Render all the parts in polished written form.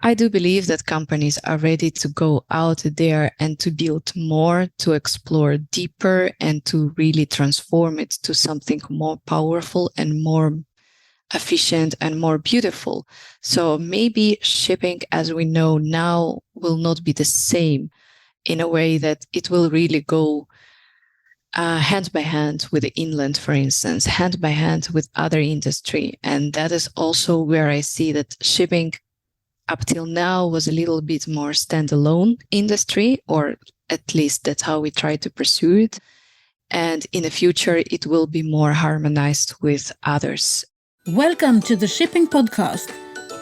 I do believe that companies are ready to go out there and to build more, to explore deeper, and to really transform it to something more powerful and more efficient and more beautiful. So maybe shipping as we know now will not be the same, in a way that it will really go hand by hand with the inland, for instance, hand by hand with other industry. And that is also where I see that shipping up till now was a little bit more standalone industry, or at least that's how we try to pursue it. And in the future, it will be more harmonized with others. Welcome to the Shipping Podcast,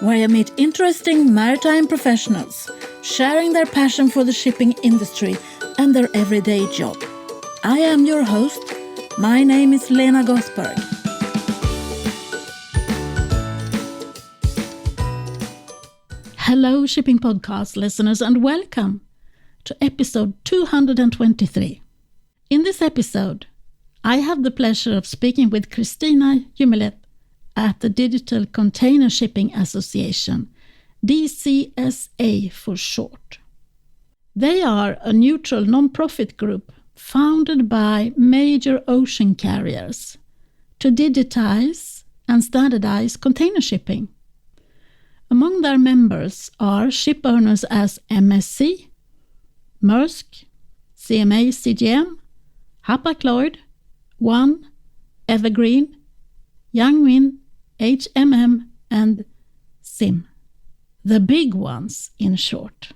where I meet interesting maritime professionals sharing their passion for the shipping industry and their everyday job. I am your host. My name is Lena Gothberg. Hello, Shipping Podcast listeners, and welcome to episode 223. In this episode, I have the pleasure of speaking with Kristina Jumelet at the Digital Container Shipping Association, DCSA for short. They are a neutral non-profit group founded by major ocean carriers to digitise and standardise container shipping. Among their members are ship owners as MSC, Maersk, CMA CGM, Hapag-Lloyd, One, Evergreen, Yang HMM, and SIM. The big ones, in short.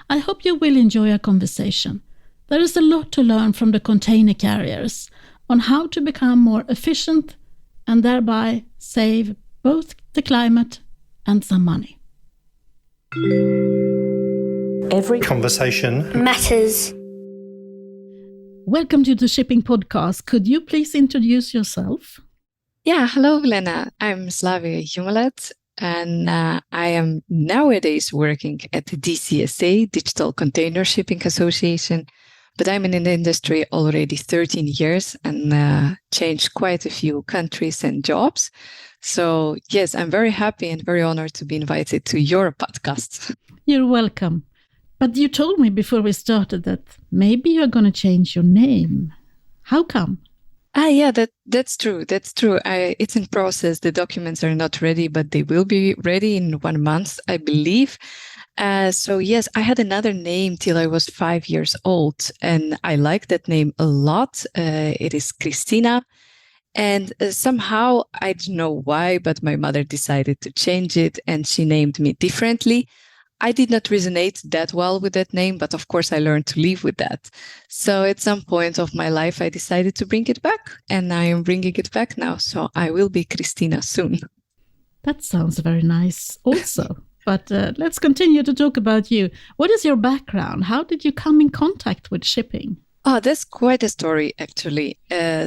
I hope you will enjoy our conversation. There is a lot to learn from the container carriers on how to become more efficient and thereby save both the climate and some money. Every conversation matters. Welcome to the Shipping Podcast. Could you please introduce yourself? Yeah, hello, Lena. I'm Slavia Jumelet, and I am nowadays working at the DCSA, Digital Container Shipping Association. But I'm in the industry already 13 years and changed quite a few countries and jobs. So yes, I'm very happy and very honored to be invited to your podcast. You're welcome. But you told me before we started that maybe you're going to change your name. How come? Yeah, that's true. That's true. It's in process. The documents are not ready, but they will be ready in 1 month, I believe. So yes, I had another name till I was 5 years old, and I like that name a lot. It is Kristina. And somehow, I don't know why, but my mother decided to change it and she named me differently. I did not resonate that well with that name, but of course I learned to live with that. So at some point of my life, I decided to bring it back, and I am bringing it back now. So I will be Kristina soon. That sounds very nice also. But let's continue to talk about you. What is your background? How did you come in contact with shipping? Oh, that's quite a story, actually.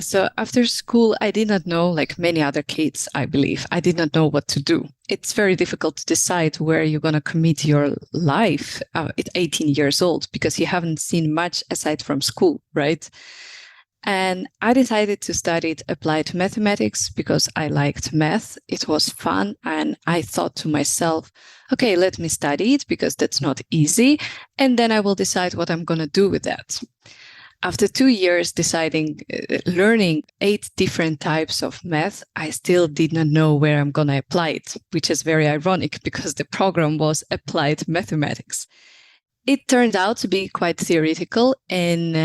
So after school, I did not know, like many other kids, I believe, I did not know what to do. It's very difficult to decide where you're going to commit your life at 18 years old, because you haven't seen much aside from school, right? And I decided to study applied mathematics because I liked math. It was fun. And I thought to myself, okay, let me study it because that's not easy. And then I will decide what I'm going to do with that. After 2 years learning 8 different types of math, I still did not know where I'm going to apply it, which is very ironic because the program was applied mathematics. It turned out to be quite theoretical, and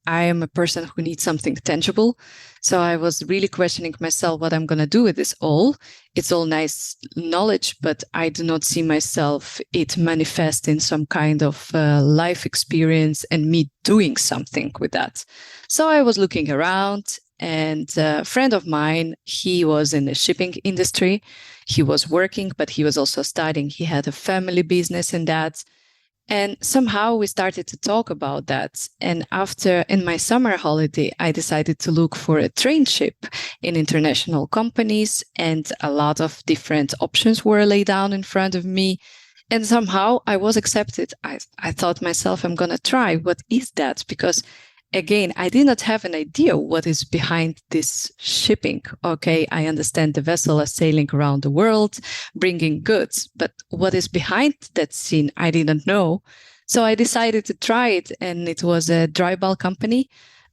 I am a person who needs something tangible. So I was really questioning myself what I'm going to do with this all. It's all nice knowledge, but I do not see myself it manifest in some kind of life experience and me doing something with that. So I was looking around, and a friend of mine, he was in the shipping industry. He was working, but he was also studying. He had a family business in that. And somehow we started to talk about that. And in my summer holiday, I decided to look for a trainship in international companies, and a lot of different options were laid down in front of me. And somehow I was accepted. I thought myself, I'm going to try. What is that? Because again, I did not have an idea what is behind this shipping. Okay, I understand the vessel is sailing around the world, bringing goods, but what is behind that scene, I didn't know. So I decided to try it, and it was a dry bulk company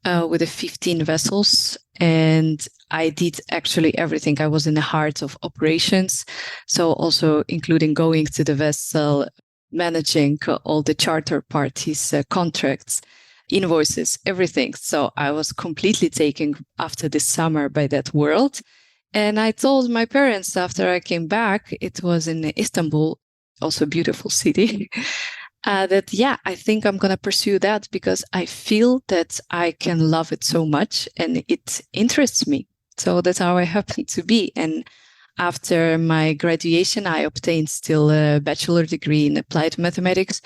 with 15 vessels, and I did actually everything. I was in the heart of operations, so also including going to the vessel, managing all the charter parties, contracts, invoices, everything. So I was completely taken after this summer by that world. And I told my parents after I came back, it was in Istanbul, also a beautiful city, that, yeah, I think I'm going to pursue that because I feel that I can love it so much and it interests me. So that's how I happen to be. And after my graduation, I obtained still a bachelor degree in applied mathematics.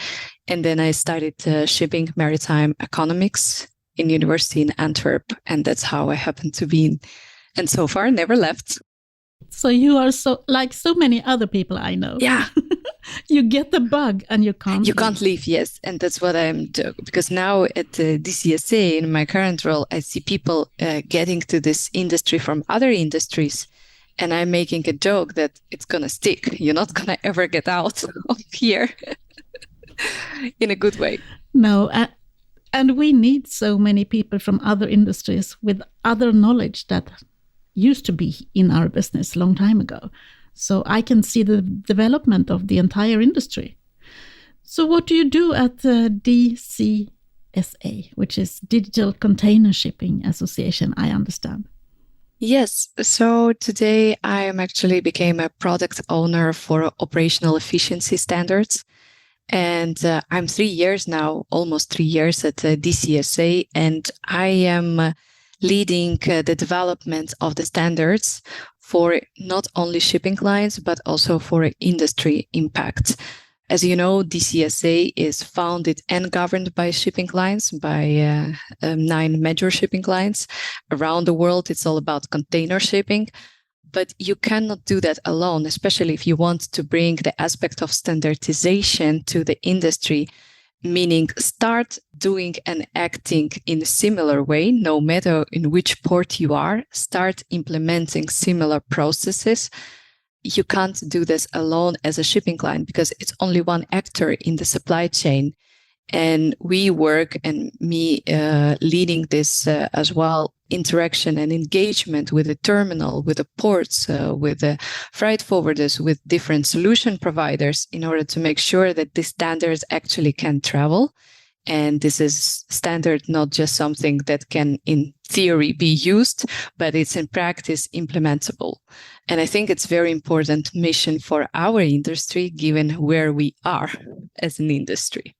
And then I started shipping maritime economics in university in Antwerp. And that's how I happened to be in. And so far, never left. So you are so like so many other people I know. Yeah. You get the bug and you can't leave. Can't leave, yes. And that's what I'm doing. Because now at DCSA, in my current role, I see people getting to this industry from other industries. And I'm making a joke that it's going to stick. You're not going to ever get out of here in a good way. No, and we need so many people from other industries with other knowledge that used to be in our business a long time ago. So I can see the development of the entire industry. So what do you do at the DCSA, which is Digital Container Shipping Association, I understand? Yes. So today I am actually became a product owner for operational efficiency standards. And I'm 3 years now, almost 3 years at DCSA, and I am leading the development of the standards for not only shipping lines, but also for industry impact. As you know, DCSA is founded and governed by shipping lines, by 9 major shipping lines around the world. It's all about container shipping. But you cannot do that alone, especially if you want to bring the aspect of standardization to the industry, meaning start doing and acting in a similar way, no matter in which port you are, start implementing similar processes. You can't do this alone as a shipping line because it's only one actor in the supply chain. And we work, and me leading this as well, interaction and engagement with the terminal, with the ports, with the freight forwarders, with different solution providers in order to make sure that these standards actually can travel. And this is standard, not just something that can in theory be used, but it's in practice implementable. And I think it's very important mission for our industry, given where we are as an industry.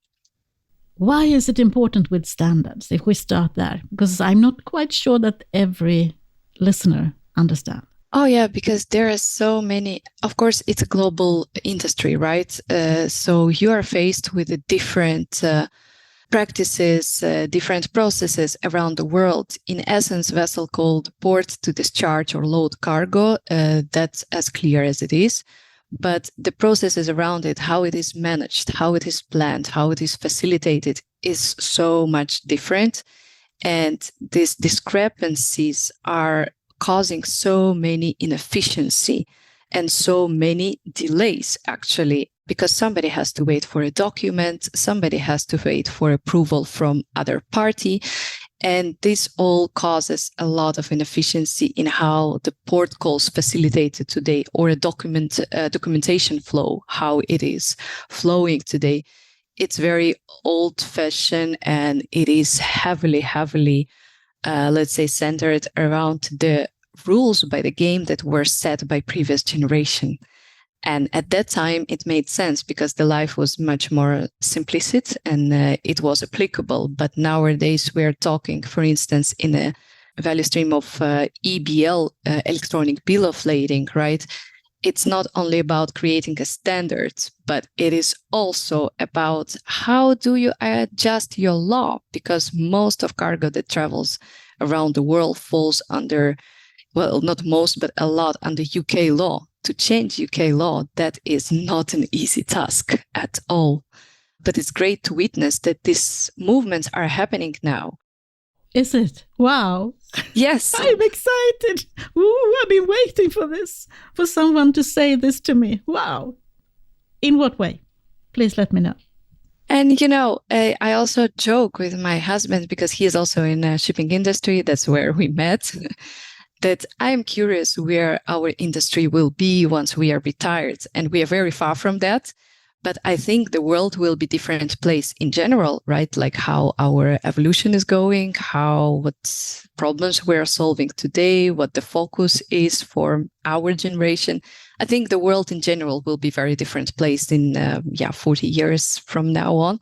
Why is it important with standards, if we start there? Because I'm not quite sure that every listener understands. Oh, yeah, because there are so many. Of course, it's a global industry, right? So you are faced with different practices, different processes around the world. In essence, vessel called port to discharge or load cargo, that's as clear as it is. But the processes around it, how it is managed, how it is planned, how it is facilitated is so much different. And these discrepancies are causing so many inefficiency and so many delays, actually, because somebody has to wait for a document, somebody has to wait for approval from other party. And this all causes a lot of inefficiency in how the port calls facilitated today, or a documentation flow, how it is flowing today. It's very old-fashioned, and it is heavily, let's say, centered around the rules by the game that were set by previous generation. And at that time, it made sense because the life was much more simplistic and it was applicable. But nowadays, we're talking, for instance, in a value stream of EBL, electronic bill of lading, right? It's not only about creating a standard, but it is also about how do you adjust your law? Because most of cargo that travels around the world falls under, well, not most, but a lot under UK law. To change UK law, that is not an easy task at all. But it's great to witness that these movements are happening now. Is it? Wow. Yes. I'm excited. Ooh, I've been waiting for this, for someone to say this to me. Wow. In what way? Please let me know. And, I also joke with my husband, because he is also in the shipping industry. That's where we met. That I'm curious where our industry will be once we are retired. And we are very far from that. But I think the world will be a different place in general, right? Like how our evolution is going, what problems we're solving today, what the focus is for our generation. I think the world in general will be a very different place in 40 years from now on.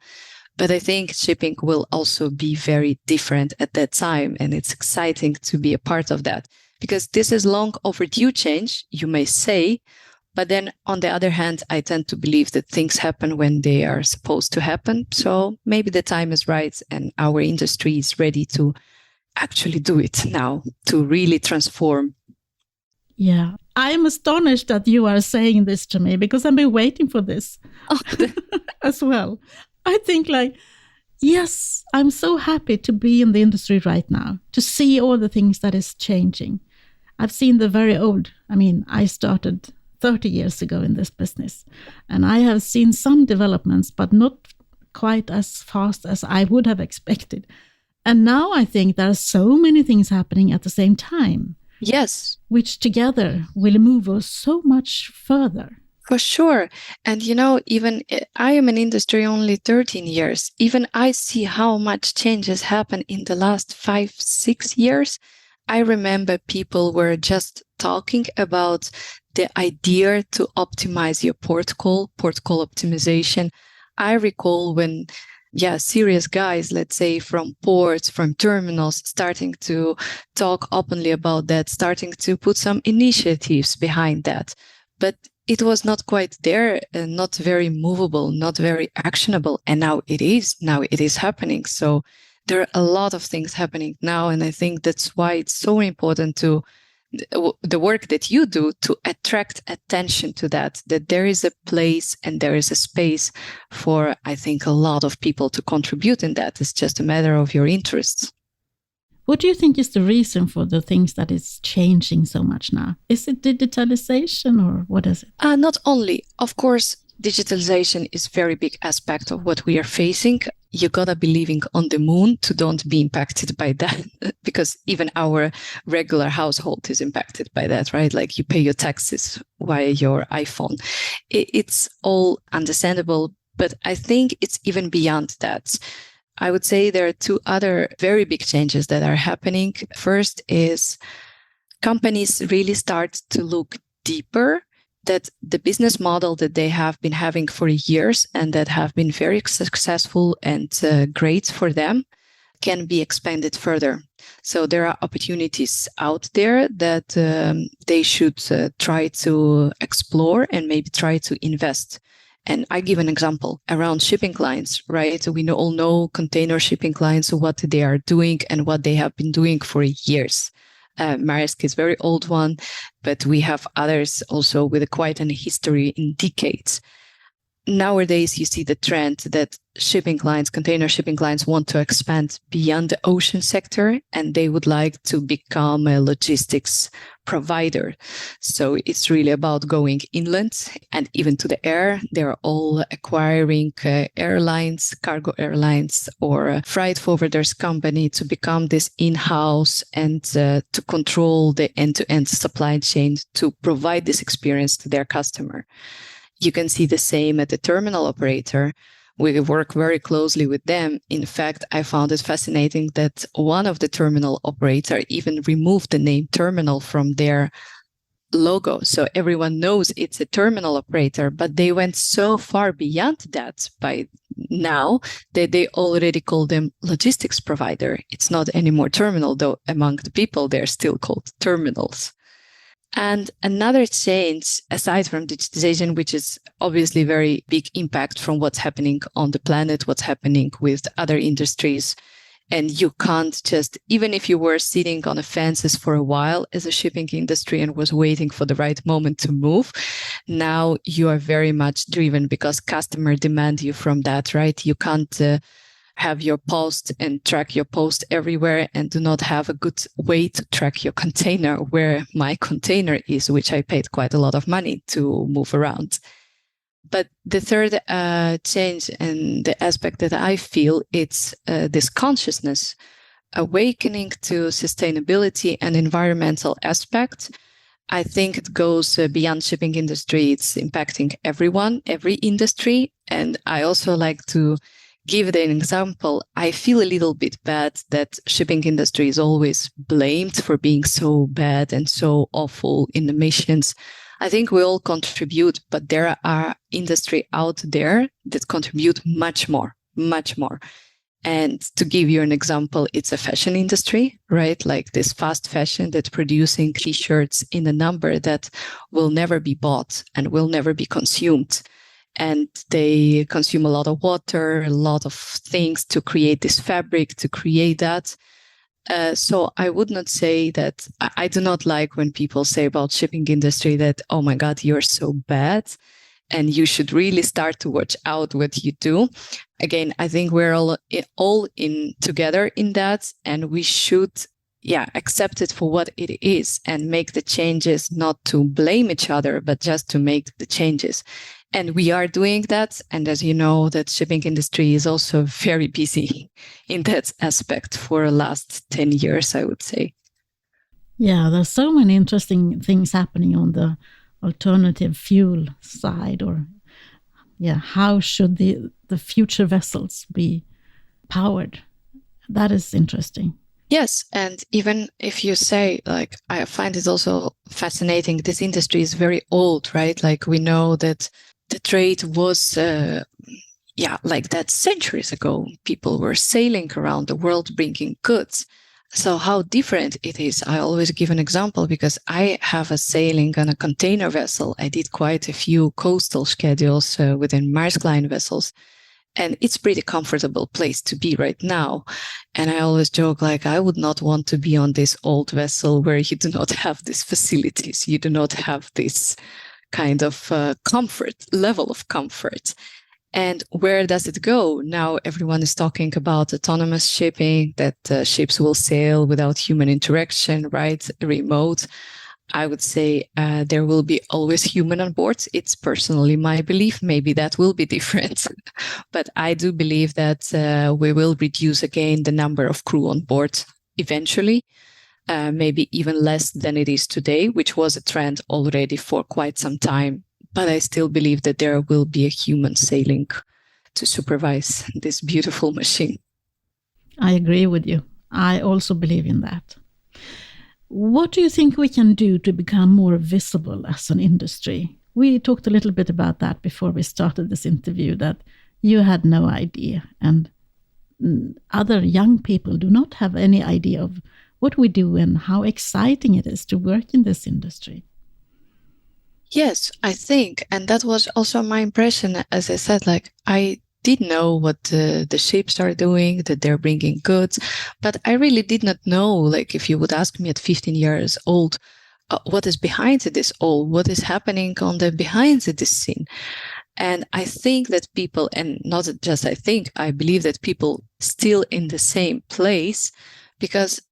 But I think shipping will also be very different at that time. And it's exciting to be a part of that, because this is long overdue change, you may say. But then on the other hand, I tend to believe that things happen when they are supposed to happen. So maybe the time is right and our industry is ready to actually do it now, to really transform. Yeah, I am astonished that you are saying this to me, because I've been waiting for this as well. I think yes, I'm so happy to be in the industry right now, to see all the things that is changing. I've seen the very old. I started 30 years ago in this business, and I have seen some developments, but not quite as fast as I would have expected. And now I think there are so many things happening at the same time. Yes. Which together will move us so much further. For sure. And, even I am in industry only 13 years. Even I see how much change has happened in the last 5-6 years. I remember people were just talking about the idea to optimize your port call optimization. I recall when, serious guys, let's say from ports, from terminals, starting to talk openly about that, starting to put some initiatives behind that. But it was not quite there, not very movable, not very actionable. And now it is happening. So there are a lot of things happening now. And I think that's why it's so important to the work that you do to attract attention to that there is a place and there is a space for, I think, a lot of people to contribute in that. It's just a matter of your interests. What do you think is the reason for the things that is changing so much now? Is it digitalization or what is it? Not only. Of course, digitalization is a very big aspect of what we are facing. You gotta be living on the moon to don't be impacted by that, because even our regular household is impacted by that, right? Like you pay your taxes via your iPhone. It's all understandable, but I think it's even beyond that. I would say there are two other very big changes that are happening. First is companies really start to look deeper, that the business model that they have been having for years and that have been very successful and great for them can be expanded further. So there are opportunities out there that they should try to explore and maybe try to invest. And I give an example around shipping lines, right? So we all know container shipping lines, what they are doing and what they have been doing for years. Maersk is a very old one, but we have others also with quite a history in decades. Nowadays, you see the trend that container shipping lines want to expand beyond the ocean sector, and they would like to become a logistics provider. So it's really about going inland and even to the air. They're all acquiring airlines, cargo airlines, or freight forwarders company to become this in-house and to control the end-to-end supply chain to provide this experience to their customer. You can see the same at the terminal operator. We work very closely with them. In fact, I found it fascinating that one of the terminal operator even removed the name terminal from their logo. So everyone knows it's a terminal operator, but they went so far beyond that by now that they already call them logistics provider. It's not anymore terminal, though among the people, they're still called terminals. And another change, aside from digitization, which is obviously very big impact from what's happening on the planet, what's happening with other industries. And you can't just, even if you were sitting on the fences for a while as a shipping industry and was waiting for the right moment to move, now you are very much driven because customer demand you from that, right? You can't have your post and track your post everywhere and do not have a good way to track your container where my container is, which I paid quite a lot of money to move around. But the third change and the aspect that I feel, it's this consciousness, awakening to sustainability and environmental aspect. I think it goes beyond shipping industry. It's impacting everyone, every industry. And I also like to give an example. I feel a little bit bad that shipping industry is always blamed for being so bad and so awful in emissions. I think we all contribute, but there are industry out there that contribute much more. And to give you an example, it's a fashion industry, right? Like this fast fashion that's producing t-shirts in a number that will never be bought and will never be consumed. And they consume a lot of water, a lot of things to create this fabric, to create that. So I would not say that I do not like when people say about shipping industry that, oh my God, you're so bad and you should really start to watch out what you do. Again, I think we're all in together in that, and we should accept it for what it is and make the changes, not to blame each other, but just to make the changes. And we are doing that. And as you know, that shipping industry is also very busy in that aspect for the last 10 years, I would say. Yeah, there's so many interesting things happening on the alternative fuel side, or how should the future vessels be powered? That is interesting. Yes, and even if you say, like, I find it also fascinating, this industry is very old, right? Like, we know that the trade was, like that centuries ago. People were sailing around the world bringing goods. So how different it is. I always give an example because I have a sailing on a container vessel. I did quite a few coastal schedules within Maersk Line vessels. And it's a pretty comfortable place to be right now. And I always joke, like, I would not want to be on this old vessel where you do not have these facilities. You do not have this kind of level of comfort. And where does it go? Now everyone is talking about autonomous shipping, that ships will sail without human interaction, right? Remote. I would say there will be always human on board. It's personally my belief. Maybe that will be different. But I do believe that we will reduce again the number of crew on board eventually. Maybe even less than it is today, which was a trend already for quite some time. But I still believe that there will be a human sailing to supervise this beautiful machine. I agree with you. I also believe in that. What do you think we can do to become more visible as an industry? We talked a little bit about that before we started this interview, that you had no idea, and other young people do not have any idea of what we do and how exciting it is to work in this industry. Yes, I think, and that was also my impression. As I said, like, I did know what the ships are doing, that they're bringing goods, but I really did not know, like, if you would ask me at 15 years old, what is behind this all, what is happening on the behind this scene. And I think that people, and not just I think, I believe that people still in the same place, because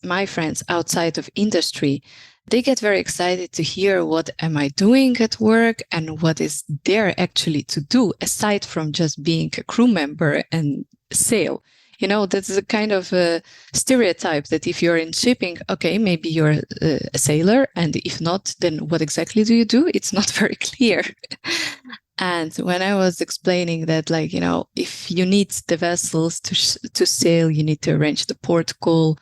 my friends outside of industry, they get very excited to hear what am I doing at work and what is there actually to do, aside from just being a crew member and sail. You know, that's a kind of a stereotype that if you're in shipping, okay, maybe you're a sailor. And if not, then what exactly do you do? It's not very clear. And when I was explaining that, like, you know, if you need the vessels to sail, you need to arrange the port call.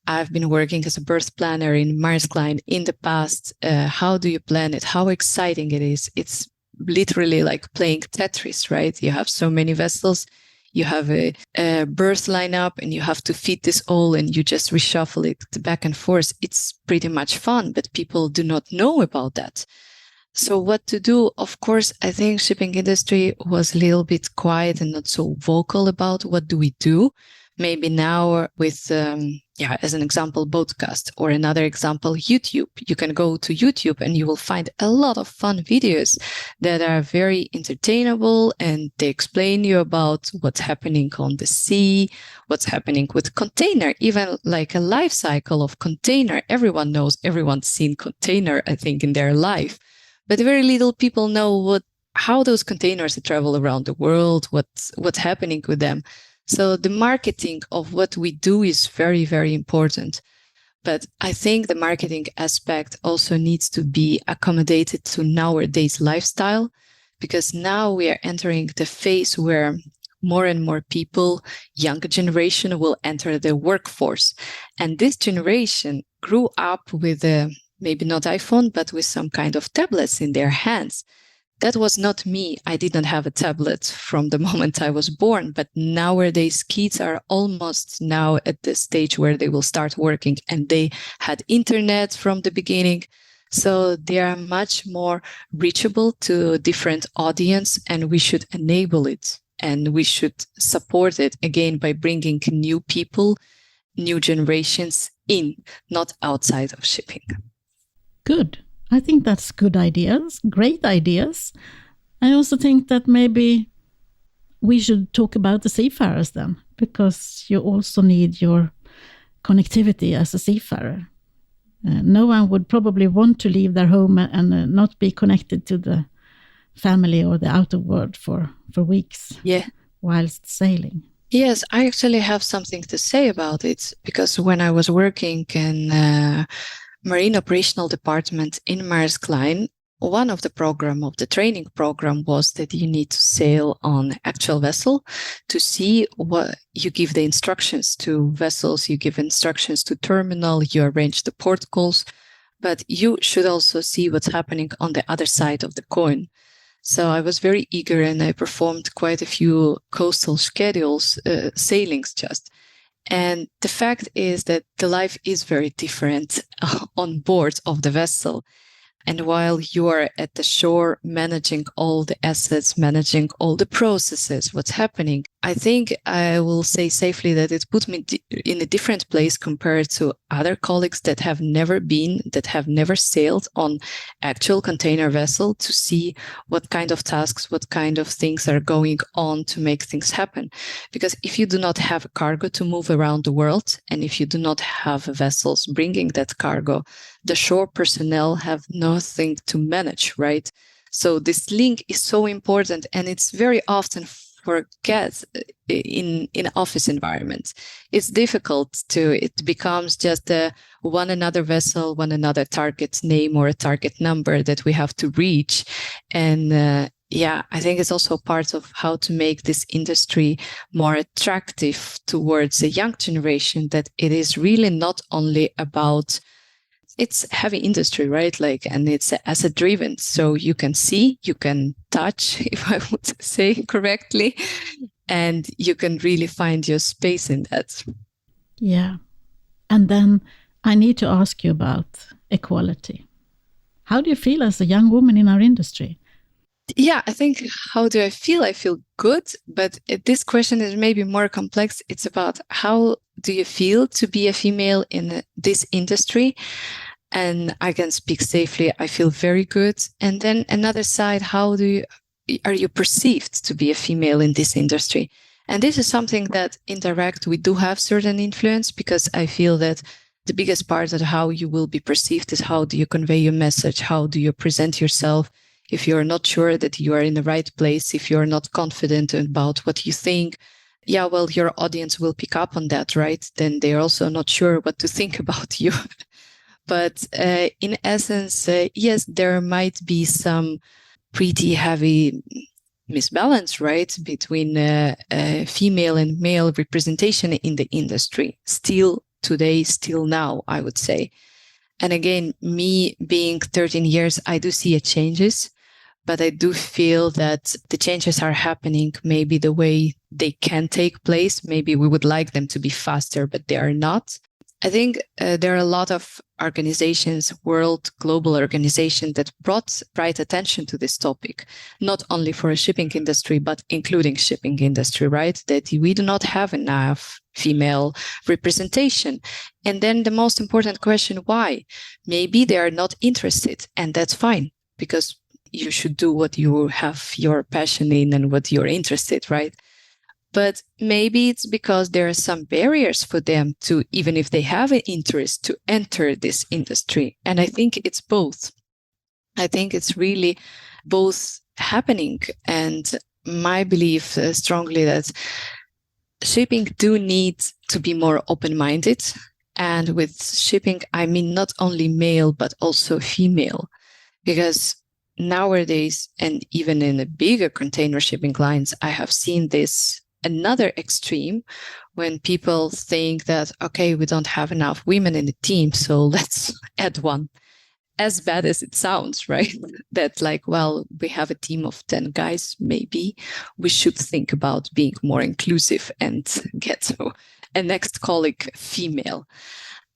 I've been working as a berth planner in Maersk Line in the past. How do you plan it? How exciting it is. It's literally like playing Tetris, right? You have so many vessels. You have a berth lineup and you have to fit this all and you just reshuffle it back and forth. It's pretty much fun, but people do not know about that. So what to do? Of course, I think shipping industry was a little bit quiet and not so vocal about what do we do. Maybe now with, as an example, podcast, or another example, YouTube. You can go to YouTube and you will find a lot of fun videos that are very entertainable, and they explain you about what's happening on the sea, what's happening with container, even like a life cycle of container. Everyone's seen container, I think, in their life, but very little people know how those containers travel around the world, what's happening with them. So the marketing of what we do is very, very important. But I think the marketing aspect also needs to be accommodated to nowadays lifestyle, because now we are entering the phase where more and more people, younger generation, will enter the workforce. And this generation grew up with maybe not iPhone, but with some kind of tablets in their hands. That was not me. I didn't have a tablet from the moment I was born, but nowadays kids are almost now at the stage where they will start working, and they had internet from the beginning. So they are much more reachable to different audience, and we should enable it, and we should support it again by bringing new people, new generations in, not outside of shipping. Good. I think that's good ideas, great ideas. I also think that maybe we should talk about the seafarers then, because you also need your connectivity as a seafarer. No one would probably want to leave their home and not be connected to the family or the outer world for weeks whilst sailing. Yes, I actually have something to say about it, because when I was working in Marine Operational Department in Maersk Line, one of the training program was that you need to sail on actual vessel to see what you give the instructions to vessels, you give instructions to terminal, you arrange the port calls, but you should also see what's happening on the other side of the coin. So I was very eager, and I performed quite a few coastal schedules, sailings just. And the fact is that the life is very different on board of the vessel. And while you are at the shore managing all the assets, managing all the processes, what's happening, I think I will say safely that it put me in a different place compared to other colleagues that have never sailed on actual container vessel, to see what kind of tasks, what kind of things are going on to make things happen. Because if you do not have a cargo to move around the world, and if you do not have vessels bringing that cargo, the shore personnel have nothing to manage, right? So this link is so important, and it's very often forget in office environments. It's difficult it becomes just one another vessel, one another target name or a target number that we have to reach. And I think it's also part of how to make this industry more attractive towards a young generation, that it is really not only about, it's heavy industry, right? And it's asset driven. So you can see, you can touch, if I would say correctly, and you can really find your space in that. Yeah. And then I need to ask you about equality. How do you feel as a young woman in our industry? Yeah, I think, how do I feel? I feel good, but this question is maybe more complex. It's about, how do you feel to be a female in this industry? And I can speak safely. I feel very good. And then another side, are you perceived to be a female in this industry? And this is something that indirect, we do have certain influence, because I feel that the biggest part of how you will be perceived is how do you convey your message? How do you present yourself? If you're not sure that you are in the right place, if you're not confident about what you think, your audience will pick up on that, right? Then they're also not sure what to think about you. But in essence, yes, there might be some pretty heavy misbalance, right, between female and male representation in the industry. Still today, still now, I would say. And again, me being 13 years, I do see changes, but I do feel that the changes are happening maybe the way they can take place. Maybe we would like them to be faster, but they are not. I think there are a lot of organizations, global organizations that brought bright attention to this topic, not only for a shipping industry, but including shipping industry, right? That we do not have enough female representation. And then the most important question, why? Maybe they are not interested, and that's fine, because you should do what you have your passion in and what you're interested, right? But maybe it's because there are some barriers for them to, even if they have an interest, to enter this industry. And I think it's both. I think it's really both happening. And my belief strongly that shipping do need to be more open-minded. And with shipping, I mean not only male, but also female. Because nowadays, and even in the bigger container shipping lines, I have seen this another extreme when people think that, okay, we don't have enough women in the team, so let's add one. As bad as it sounds, right? That like, well, we have a team of 10 guys, maybe we should think about being more inclusive and get a next colleague female.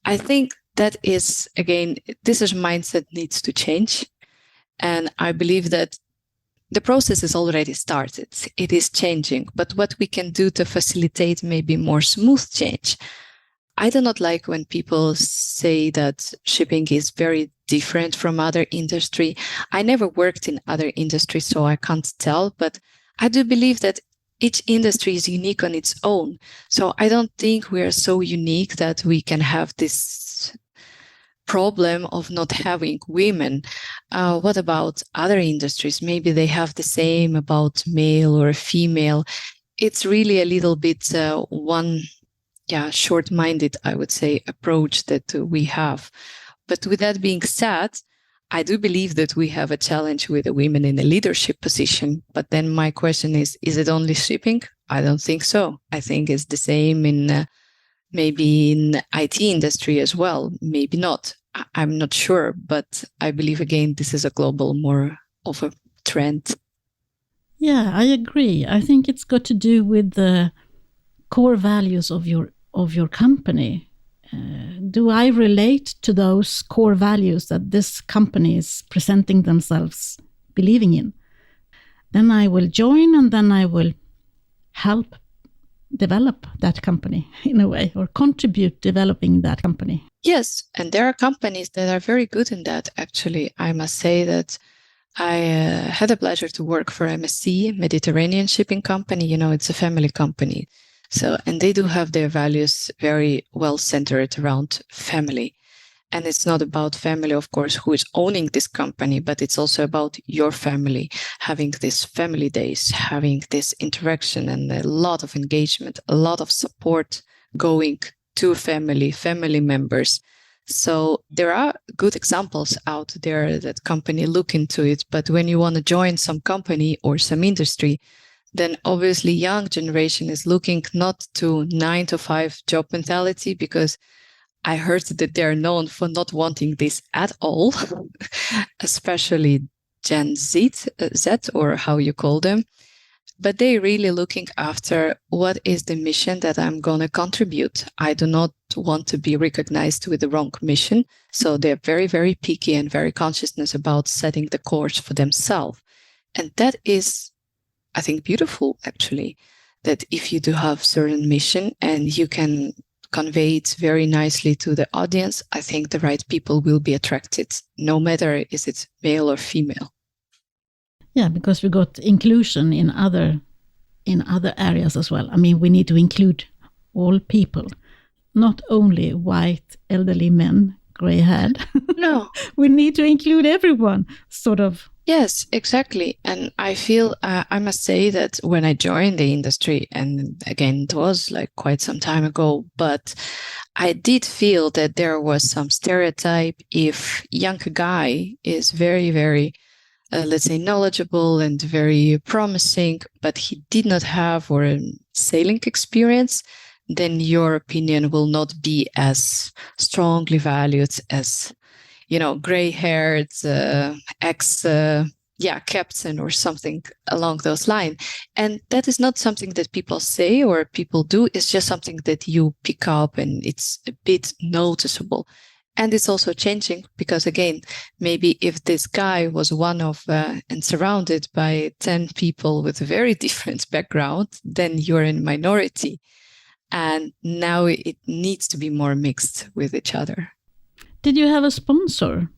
I think that is, again, this is mindset needs to change. And I believe that the process is already started. It is changing. But what we can do to facilitate maybe more smooth change. I do not like when people say that shipping is very different from other industry. I never worked in other industries, so I can't tell. But I do believe that each industry is unique on its own. So I don't think we are so unique that we can have this problem of not having women. What about other industries? Maybe they have the same about male or female. It's really a little bit short-minded, I would say, approach that we have. But with that being said, I do believe that we have a challenge with the women in a leadership position. But then my question is it only shipping? I don't think so. I think it's the same in maybe in IT industry as well. Maybe not. I'm not sure, but I believe, again, this is a global, more of a trend. Yeah, I agree. I think it's got to do with the core values of your company. Do I relate to those core values that this company is presenting themselves believing in? Then I will join, and then I will help develop that company in a way, or contribute developing that company. Yes, and there are companies that are very good in that, actually. I must say that I had the pleasure to work for MSC, Mediterranean Shipping Company. It's a family company. So, and they do have their values very well centered around family. And it's not about family, of course, who is owning this company, but it's also about your family, having these family days, having this interaction and a lot of engagement, a lot of support going to family members. So there are good examples out there that company look into it. But when you want to join some company or some industry, then obviously young generation is looking not to 9-to-5 job mentality, because I heard that they're known for not wanting this at all, especially Gen Z, or how you call them. But they're really looking after what is the mission that I'm going to contribute. I do not want to be recognized with the wrong mission. So they're very, very picky and very conscious about setting the course for themselves. And that is, I think, beautiful, actually, that if you do have certain mission and you can convey it very nicely to the audience, I think the right people will be attracted, no matter is it male or female. Yeah, because we got inclusion in other areas as well. I mean, we need to include all people, not only white elderly men, gray-haired. No, we need to include everyone, sort of. Yes, exactly. And I feel, I must say that when I joined the industry, and again, it was like quite some time ago, but I did feel that there was some stereotype. If young guy is very, very, let's say, knowledgeable and very promising, but he did not have or a sailing experience, then your opinion will not be as strongly valued as, gray-haired, captain or something along those lines. And that is not something that people say or people do. It's just something that you pick up, and it's a bit noticeable. And it's also changing because, again, maybe if this guy was one of and surrounded by 10 people with a very different background, then you're in minority. And now it needs to be more mixed with each other. Did you have a sponsor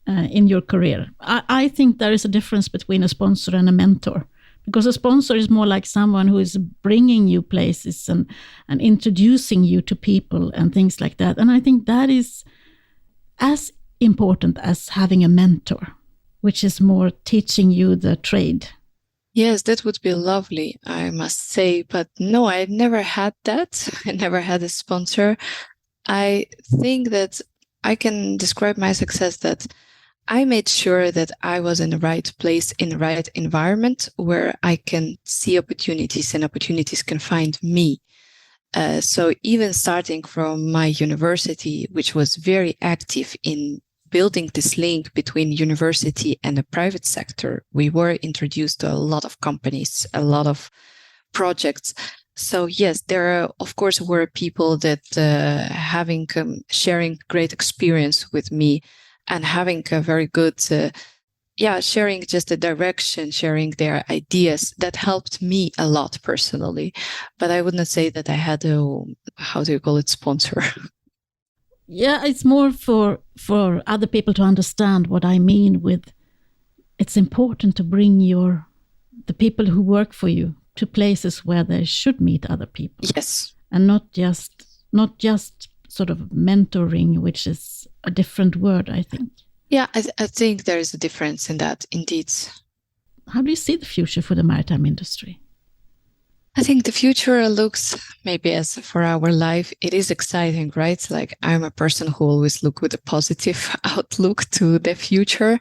in your career? I think there is a difference between a sponsor and a mentor, because a sponsor is more like someone who is bringing you places and introducing you to people and things like that. And I think that is as important as having a mentor, which is more teaching you the trade. Yes, that would be lovely, I must say. But no, I never had that. I never had a sponsor. I think that I can describe my success that I made sure that I was in the right place, in the right environment where I can see opportunities and opportunities can find me. So even starting from my university, which was very active in building this link between university and the private sector, we were introduced to a lot of companies, a lot of projects. So yes, there of course were people that sharing great experience with me and having a very good sharing just the direction, sharing their ideas. That helped me a lot personally. But I would not say that I had sponsor. Yeah, it's more for other people to understand what I mean with it's important to bring the people who work for you to places where they should meet other people. Yes. And not just sort of mentoring, which is a different word, I think. Yeah, I think there is a difference in that, indeed. How do you see the future for the maritime industry? I think the future looks, maybe as for our life, it is exciting, right? Like I'm a person who always look with a positive outlook to the future.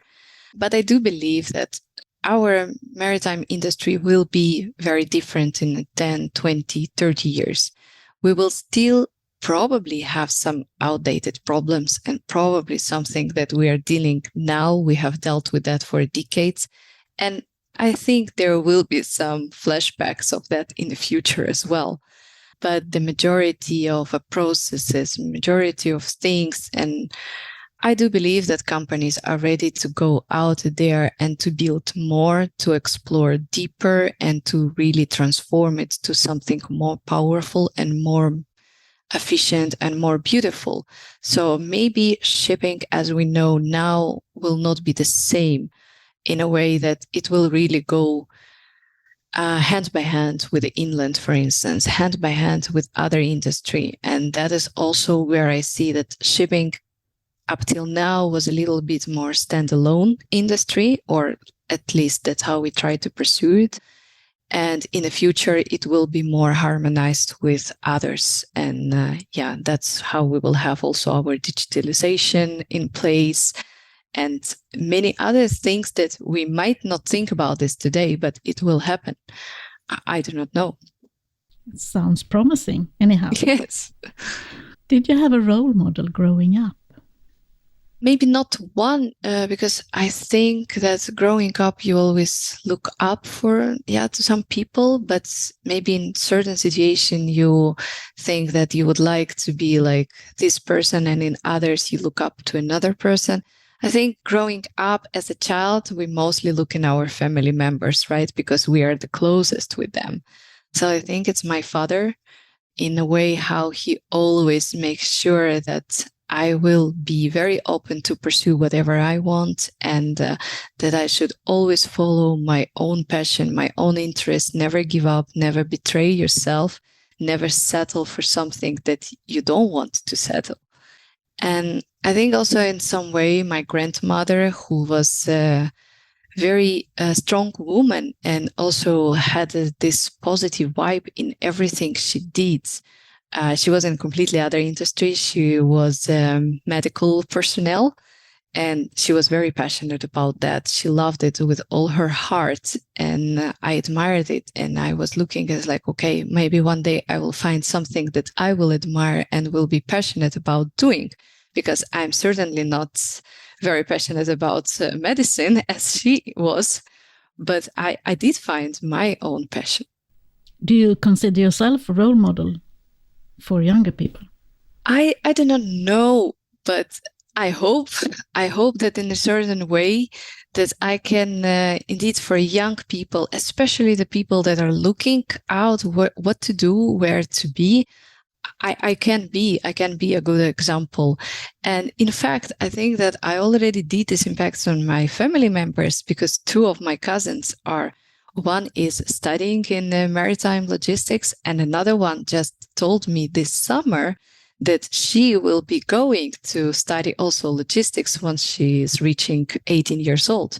But I do believe that our maritime industry will be very different in 10, 20, 30 years. We will still probably have some outdated problems and probably something that we are dealing now. We have dealt with that for decades. And I think there will be some flashbacks of that in the future as well. But the majority of processes, majority of things, and I do believe that companies are ready to go out there and to build more, to explore deeper, and to really transform it to something more powerful and more efficient and more beautiful. So maybe shipping as we know now will not be the same, in a way that it will really go hand by hand with the inland, for instance, hand by hand with other industry. And that is also where I see that shipping up till now was a little bit more standalone industry, or at least that's how we try to pursue it. And in the future, it will be more harmonized with others. And that's how we will have also our digitalization in place and many other things that we might not think about this today, but it will happen. I do not know. It sounds promising, anyhow. Yes. Did you have a role model growing up? Maybe not one, because I think that growing up, you always look up to some people, but maybe in certain situation, you think that you would like to be like this person, and in others, you look up to another person. I think growing up as a child, we mostly look in our family members, right? Because we are the closest with them. So I think it's my father, in a way, how he always makes sure that I will be very open to pursue whatever I want, and that I should always follow my own passion, my own interest, never give up, never betray yourself, never settle for something that you don't want to settle. And I think also in some way, my grandmother, who was a very strong woman and also had this positive vibe in everything she did. She was in a completely other industry. She was medical personnel, and she was very passionate about that. She loved it with all her heart, and I admired it. And I was looking as like, okay, maybe one day I will find something that I will admire and will be passionate about doing, because I'm certainly not very passionate about medicine as she was, but I did find my own passion. Do you consider yourself a role model for younger people? I do not know, but I hope that in a certain way that I can indeed, for young people, especially the people that are looking out what to do, where to be, I can be a good example. And in fact, I think that I already did this impact on my family members, because two of my cousins one is studying in maritime logistics, and another one just told me this summer that she will be going to study also logistics once she is reaching 18 years old.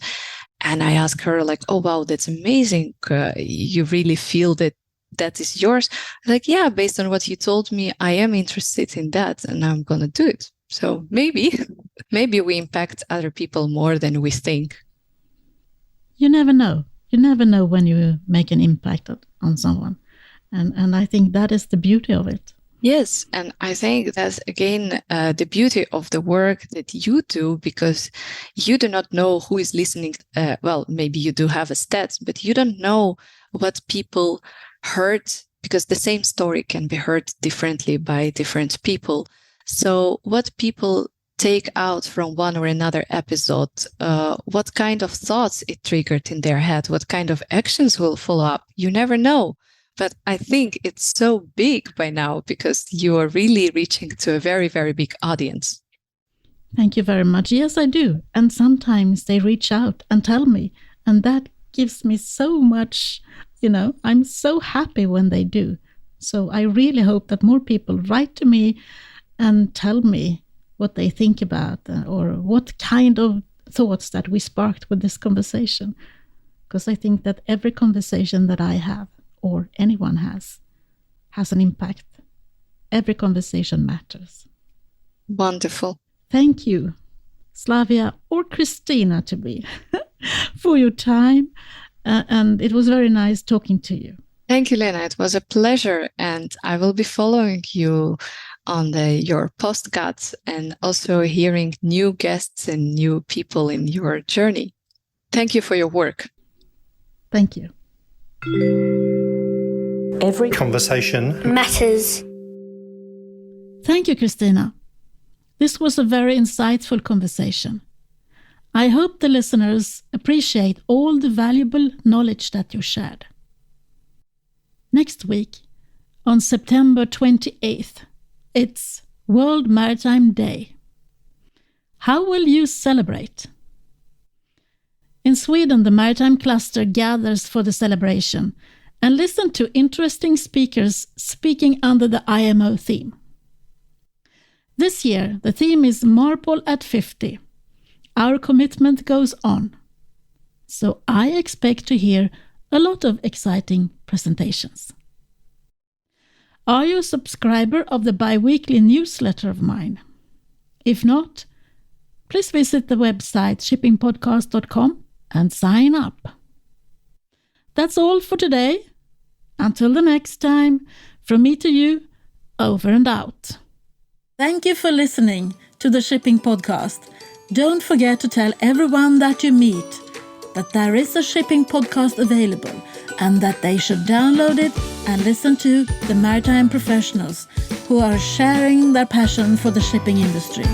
And I asked her, like, oh, wow, that's amazing. You really feel that is yours? Like, yeah, based on what you told me, I am interested in that and I'm going to do it. So maybe we impact other people more than we think. You never know. You never know when you make an impact on someone. And I think that is the beauty of it. Yes. And I think that's, again, the beauty of the work that you do, because you do not know who is listening. Well, maybe you do have a stats, but you don't know what people heard, because the same story can be heard differently by different people. So what people take out from one or another episode, what kind of thoughts it triggered in their head, what kind of actions will follow up, you never know. But I think it's so big by now because you are really reaching to a very, very big audience. Thank you very much. Yes, I do. And sometimes they reach out and tell me, and that gives me so much, I'm so happy when they do. So I really hope that more people write to me and tell me what they think about or what kind of thoughts that we sparked with this conversation. Because I think that every conversation that I have or anyone has an impact. Every conversation matters. Wonderful. Thank you, Slavia, or Kristina to be, for your time. And it was very nice talking to you. Thank you, Lena. It was a pleasure. And I will be following you on your postcards and also hearing new guests and new people in your journey. Thank you for your work. Thank you. Every conversation matters. Thank you, Kristina. This was a very insightful conversation. I hope the listeners appreciate all the valuable knowledge that you shared. Next week, on September 28th, it's World Maritime Day. How will you celebrate? In Sweden, the Maritime Cluster gathers for the celebration and listen to interesting speakers speaking under the IMO theme. This year, the theme is Marpol at 50. Our commitment goes on. So I expect to hear a lot of exciting presentations. Are you a subscriber of the bi-weekly newsletter of mine? If not, please visit the website shippingpodcast.com and sign up. That's all for today. Until the next time, from me to you, over and out. Thank you for listening to the Shipping Podcast. Don't forget to tell everyone that you meet that there is a shipping podcast available and that they should download it and listen to the maritime professionals who are sharing their passion for the shipping industry.